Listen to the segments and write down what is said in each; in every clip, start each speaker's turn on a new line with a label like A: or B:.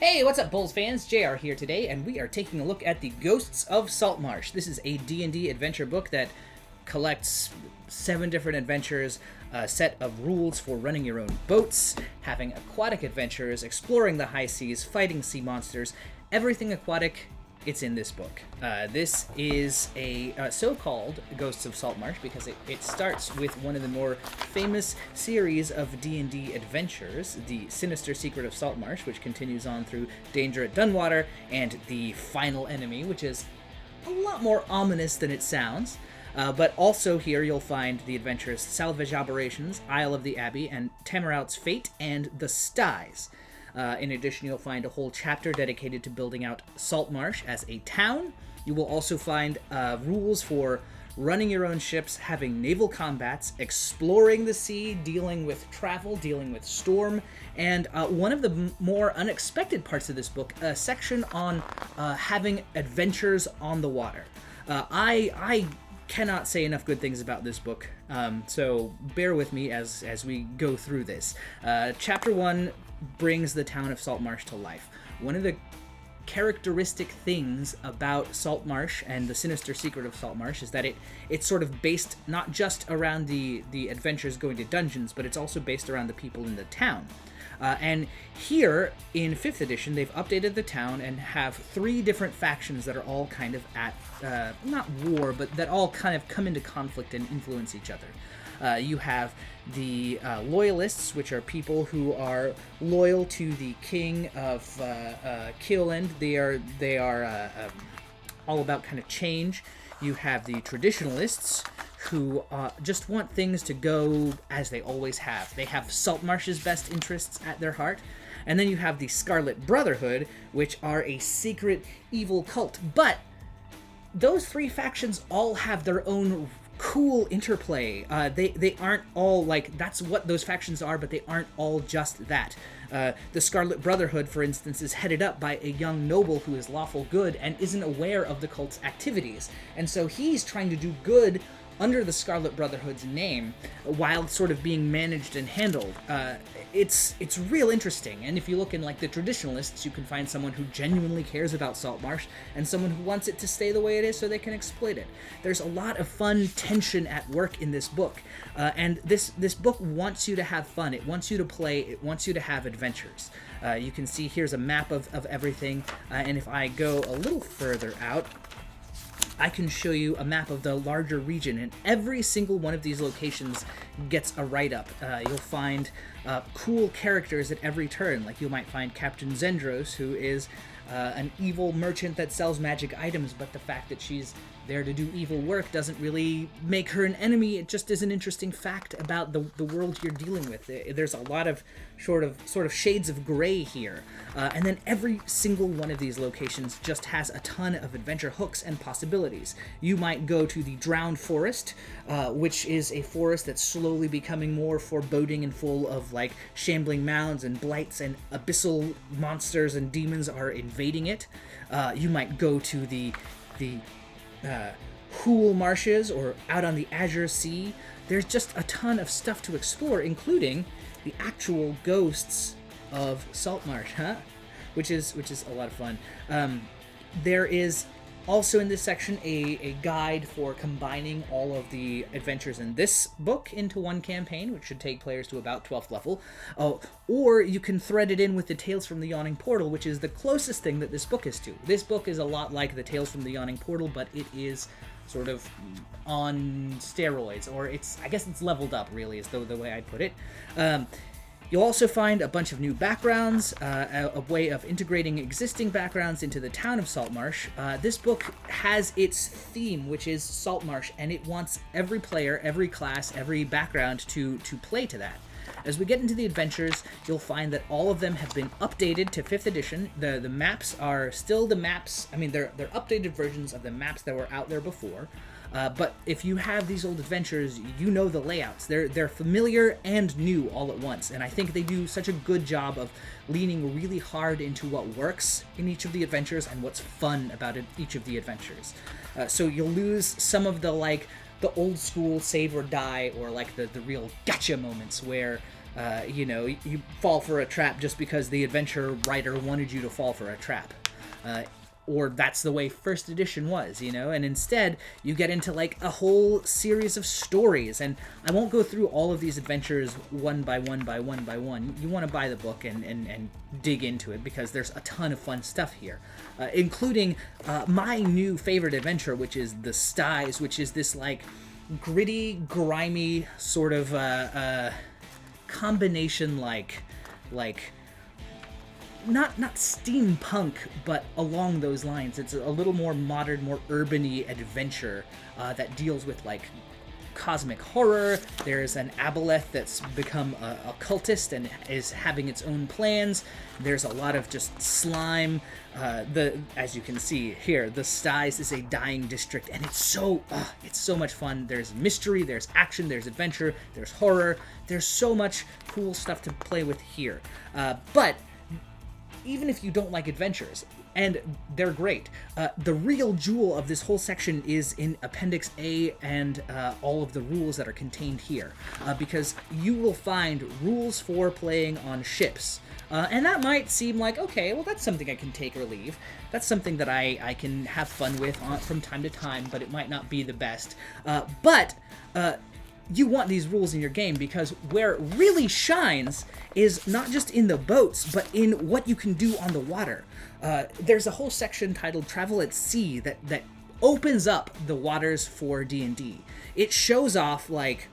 A: Hey, what's up, BoLS fans? JR here today, and we are taking a look at the Ghosts of Saltmarsh. This is a D&D adventure book that collects 7 different adventures, a set of rules for running your own boats, having aquatic adventures, exploring the high seas, fighting sea monsters, everything aquatic. It's in this book. This is a so-called Ghosts of Saltmarsh because it starts with one of the more famous series of D&D adventures, The Sinister Secret of Saltmarsh, which continues on through Danger at Dunwater, and The Final Enemy, which is a lot more ominous than it sounds. But also here you'll find the adventures Salvage Operations, Isle of the Abbey, and Tamaraut's Fate, and The Styes. In addition, you'll find a whole chapter dedicated to building out Saltmarsh as a town. You will also find rules for running your own ships, having naval combats, exploring the sea, dealing with travel, dealing with storm, and one of the more unexpected parts of this book, a section on having adventures on the water. I cannot say enough good things about this book, so bear with me as we go through this. Chapter 1 brings the town of Saltmarsh to life. One of the characteristic things about Saltmarsh and the Sinister Secret of Saltmarsh is that it's sort of based not just around the adventures going to dungeons, but it's also based around the people in the town. And here in 5th edition, they've updated the town and have 3 different factions that are all kind of at, not war, but that all kind of come into conflict and influence each other. You have the Loyalists, which are people who are loyal to the king of Keoland. They are all about kind of change. You have the Traditionalists, who just want things to go as they always have. They have Saltmarsh's best interests at their heart. And then you have the Scarlet Brotherhood, which are a secret evil cult. But those 3 factions all have their own cool interplay. They aren't all like, that's what those factions are, but they aren't all just that. The Scarlet Brotherhood, for instance, is headed up by a young noble who is lawful good and isn't aware of the cult's activities. And so he's trying to do good under the Scarlet Brotherhood's name while sort of being managed and handled. It's real interesting, and if you look in like the Traditionalists, you can find someone who genuinely cares about Saltmarsh and someone who wants it to stay the way it is so they can exploit it. There's a lot of fun tension at work in this book, and this book wants you to have fun. It wants you to play. It wants you to have adventures. You can see here's a map of everything, and if I go a little further out, I can show you a map of the larger region, and every single one of these locations gets a write-up. You'll find cool characters at every turn, like you might find Captain Zendros, who is an evil merchant that sells magic items, but the fact that she's there to do evil work doesn't really make her an enemy. It just is an interesting fact about the world you're dealing with. There's a lot of sort of shades of gray here. And then every single one of these locations just has a ton of adventure hooks and possibilities. You might go to the Drowned Forest, which is a forest that's slowly becoming more foreboding and full of like shambling mounds and blights, and abyssal monsters and demons are invading it. You might go to the Hool Marshes or out on the Azure Sea. There's just a ton of stuff to explore, including the actual ghosts of Saltmarsh, which is a lot of fun. There is also in this section a guide for combining all of the adventures in this book into one campaign, which should take players to about 12th level. Or you can thread it in with the Tales from the Yawning Portal, which is the closest thing that this book is to. This book is a lot like the Tales from the Yawning Portal, but it is sort of on steroids, or I guess it's leveled up, really, is the way I'd put it. You'll also find a bunch of new backgrounds, a way of integrating existing backgrounds into the town of Saltmarsh. This book has its theme, which is Saltmarsh, and it wants every player, every class, every background to play to that. As we get into the adventures, you'll find that all of them have been updated to 5th edition. The maps are still the maps. I mean, they're updated versions of the maps that were out there before. But if you have these old adventures, you know the layouts. They're familiar and new all at once, and I think they do such a good job of leaning really hard into what works in each of the adventures and what's fun about each of the adventures. So you'll lose some of the old school save or die, or like the real gotcha moments where You fall for a trap just because the adventure writer wanted you to fall for a trap. Or that's the way first edition was, and instead you get into like a whole series of stories. And I won't go through all of these adventures one by one by one by one. You want to buy the book and dig into it, because there's a ton of fun stuff here, including my new favorite adventure, which is the Styes, which is this like gritty, grimy sort of combination like not steampunk, but along those lines. It's a little more modern, more urban-y adventure that deals with like cosmic horror. There's an aboleth that's become a cultist and is having its own plans. There's a lot of just slime. As you can see here, the Styes is a dying district, and it's so much fun. There's mystery, there's action, there's adventure, there's horror. There's so much cool stuff to play with here. But even if you don't like adventures, and they're great, the real jewel of this whole section is in Appendix A and all of the rules that are contained here, because you will find rules for playing on ships. And that might seem like, okay, well, that's something I can take or leave. That's something that I can have fun with from time to time, but it might not be the best. But you want these rules in your game, because where it really shines is not just in the boats, but in what you can do on the water. There's a whole section titled Travel at Sea that opens up the waters for D&D. It shows off like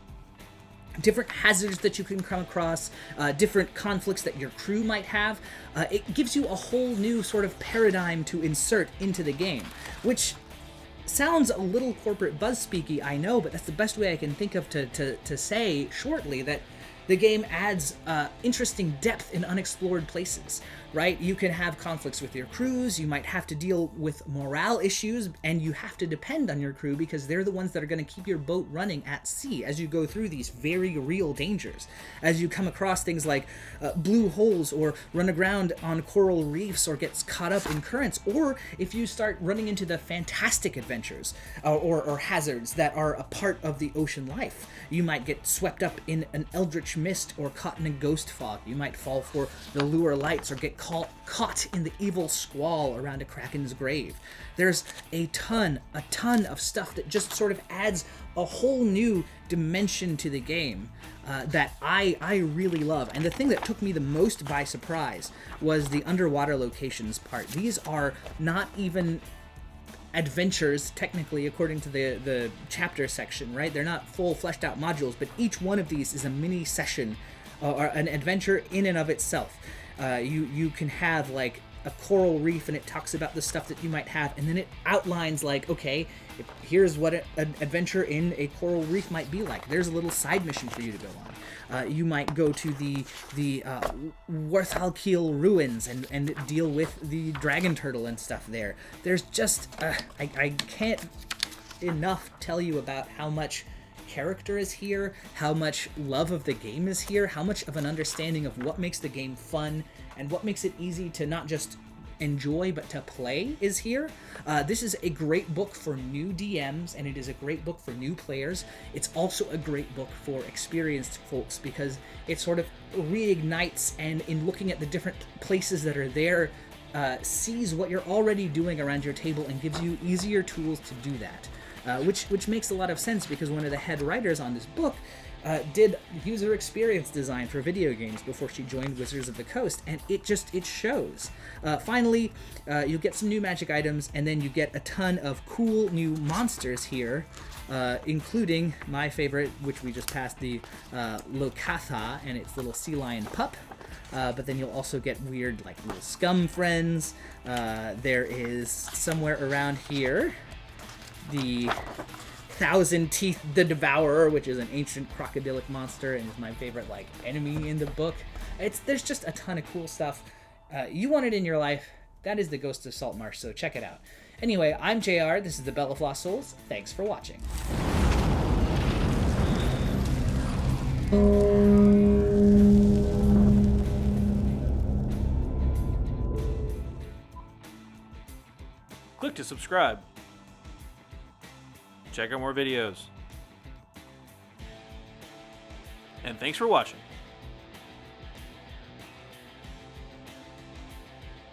A: different hazards that you can come across, different conflicts that your crew might have. It gives you a whole new sort of paradigm to insert into the game, which sounds a little corporate buzz-speaky, I know, but that's the best way I can think of to say shortly that the game adds interesting depth in unexplored places, right? You can have conflicts with your crews, you might have to deal with morale issues, and you have to depend on your crew because they're the ones that are going to keep your boat running at sea as you go through these very real dangers. As you come across things like blue holes, or run aground on coral reefs, or gets caught up in currents, or if you start running into the fantastic adventures or hazards that are a part of the ocean life. You might get swept up in an eldritch mist or caught in a ghost fog. You might fall for the lure lights or get caught in the evil squall around a kraken's grave. There's a ton of stuff that just sort of adds a whole new dimension to the game that I really love. And the thing that took me the most by surprise was the underwater locations part. These are not even adventures, technically, according to the chapter section, right? They're not full fleshed out modules, but each one of these is a mini session or an adventure in and of itself. You can have like a coral reef, and it talks about the stuff that you might have, and then it outlines like, okay, here's what an adventure in a coral reef might be like. There's a little side mission for you to go on. You might go to the Warthalkeel ruins and deal with the dragon turtle and stuff there. There's just I can't enough tell you about how much character is here, how much love of the game is here, how much of an understanding of what makes the game fun and what makes it easy to not just enjoy but to play is here. This is a great book for new DMs, and it is a great book for new players. It's also a great book for experienced folks because it sort of reignites, and in looking at the different places that are there, sees what you're already doing around your table and gives you easier tools to do that. Which makes a lot of sense because one of the head writers on this book did user experience design for video games before she joined Wizards of the Coast, and it shows. Finally, you get some new magic items, and then you get a ton of cool new monsters here, including my favorite, which we just passed, the Lokatha and its little sea lion pup. But then you'll also get weird, like, little scum friends. There is somewhere around here the Thousand Teeth the Devourer, which is an ancient crocodilic monster and is my favorite like enemy in the book. There's just a ton of cool stuff. You want it in your life. That is the Ghosts of Saltmarsh, so check it out. Anyway, I'm JR. This is the Bell of Lost Souls. Thanks for watching.
B: Click to subscribe. Check out more videos. And thanks for watching.